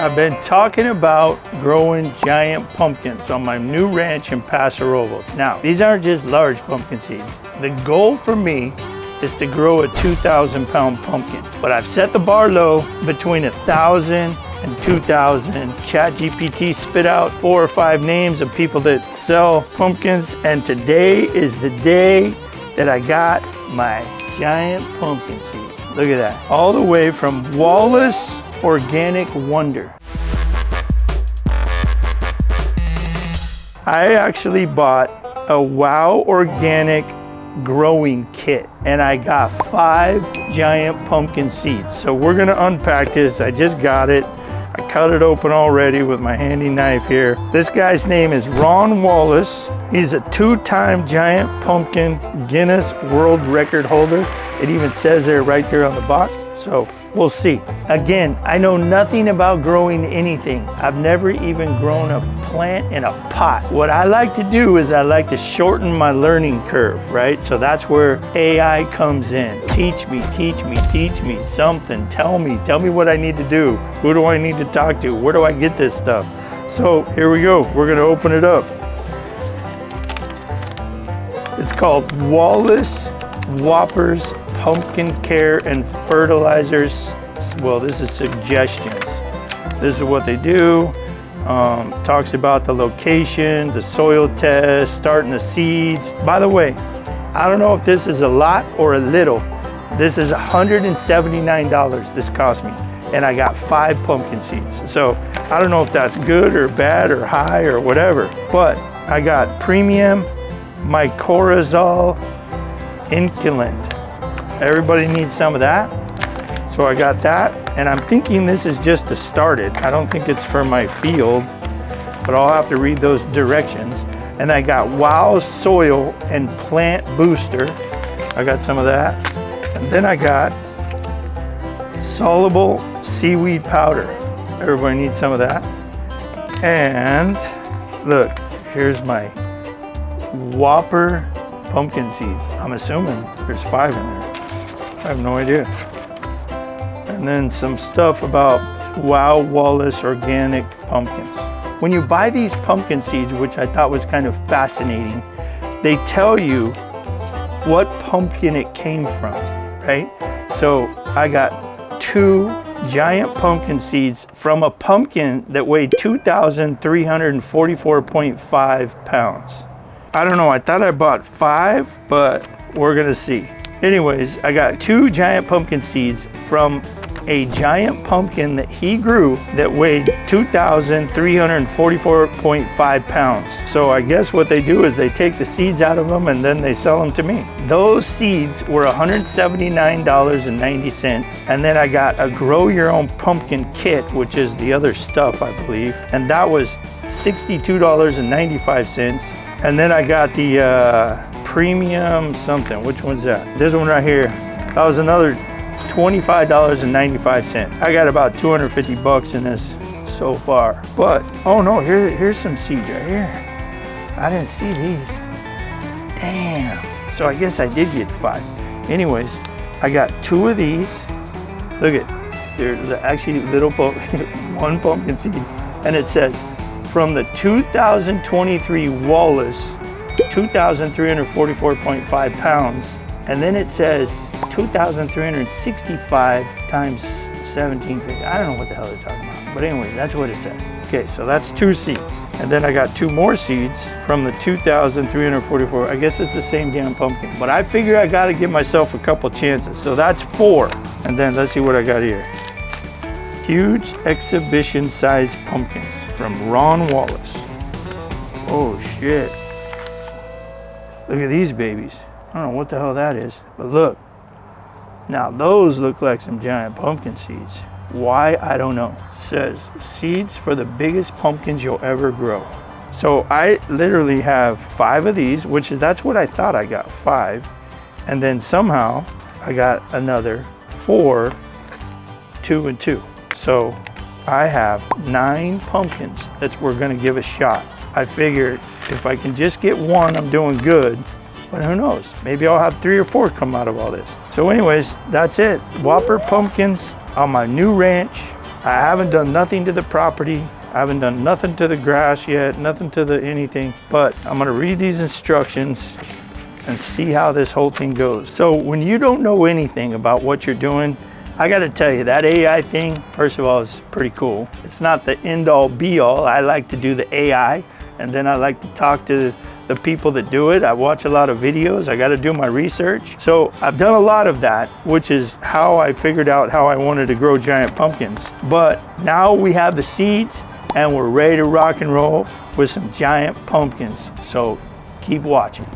I've been talking about growing giant pumpkins on my new ranch in Paso Robles. Now, these aren't just large pumpkin seeds. The goal for me is to grow a 2,000 pound pumpkin, but I've set the bar low between 1,000 and 2,000. ChatGPT spit out 4 or 5 names of people that sell pumpkins, and today is the day that I got my giant pumpkin seeds. Look at that, all the way from Wallace Organic Wonder. I actually bought a Wallace Organic Growing Kit, and I got 5 giant pumpkin seeds. So we're gonna unpack this. I just got it. I cut it open already with my handy knife here. This guy's name is Ron Wallace. He's a 2-time giant pumpkin Guinness World Record holder. It even says there right there on the box. So we'll see. Again, I know nothing about growing anything. I've never even grown a plant in a pot. What I like to do is I like to shorten my learning curve, right? So that's where AI comes in. Teach me something. Tell me what I need to do. Who do I need to talk to? Where do I get this stuff? So here we go. We're gonna open it up. It's called Wallace Whoppers Pumpkin Care and Fertilizers. Well, this is suggestions. This is what they do. Talks about the location, the soil test, starting the seeds. By the way, I don't know if this is a lot or a little. This is $179 this cost me, and I got 5 pumpkin seeds. So I don't know if that's good or bad or high or whatever, but I got premium mycorrhizal inculant. Everybody needs some of that. So I got that, and I'm thinking this is just to start it. I don't think it's for my field, but I'll have to read those directions. And I got Wow Soil and Plant Booster. I got some of that. And then I got soluble seaweed powder. Everybody needs some of that. And look, here's my Whopper pumpkin seeds. I'm assuming there's 5 in there. I have no idea. And then some stuff about Wow Wallace Organic Pumpkins. When you buy these pumpkin seeds, which I thought was kind of fascinating, they tell you what pumpkin it came from, right? So I got 2 giant pumpkin seeds from a pumpkin that weighed 2,344.5 pounds. I don't know, I thought I bought 5, but we're gonna see. Anyways, I got 2 giant pumpkin seeds from a giant pumpkin that he grew that weighed 2,344.5 pounds. So I guess what they do is they take the seeds out of them and then they sell them to me. Those seeds were $179.90. And then I got a grow your own pumpkin kit, which is the other stuff, I believe. And that was $62.95. And then I got the premium something. Which one's that? This one right here. That was another $25.95. I got about 250 bucks in this so far. But, oh no, here's some seeds right here. I didn't see these. Damn. So I guess I did get 5. Anyways, I got 2 of these. Look at, there's actually little one pumpkin seed. And it says, from the 2023 Wallace, 2,344.5 pounds. And then it says 2,365 times 1750. I don't know what the hell they're talking about. But anyway, that's what it says. Okay, so that's 2 seeds. And then I got 2 more seeds from the 2,344. I guess it's the same damn pumpkin. But I figure I gotta give myself a couple chances. So that's 4. And then let's see what I got here. Huge exhibition size pumpkins from Ron Wallace. Oh shit. Look at these babies. I don't know what the hell that is, but look. Now those look like some giant pumpkin seeds. Why, I don't know. It says, seeds for the biggest pumpkins you'll ever grow. So I literally have 5 of these, that's what I thought I got, 5. And then somehow I got another 4, 2 and 2. So I have 9 pumpkins that we're gonna give a shot. I figured if I can just get 1, I'm doing good. But who knows? Maybe I'll have 3 or 4 come out of all this. So anyways, that's it. Whopper pumpkins on my new ranch I haven't done nothing to the property. I haven't done nothing to the grass yet, nothing to the anything, but I'm gonna read these instructions and see how this whole thing goes. So when you don't know anything about what you're doing, I gotta tell you, that AI thing, first of all, is pretty cool. It's not the end all be all. I like to do the AI, and then I like to talk to the people that do it. I watch a lot of videos. I gotta do my research. So I've done a lot of that, which is how I figured out how I wanted to grow giant pumpkins. But now we have the seeds and we're ready to rock and roll with some giant pumpkins. So keep watching.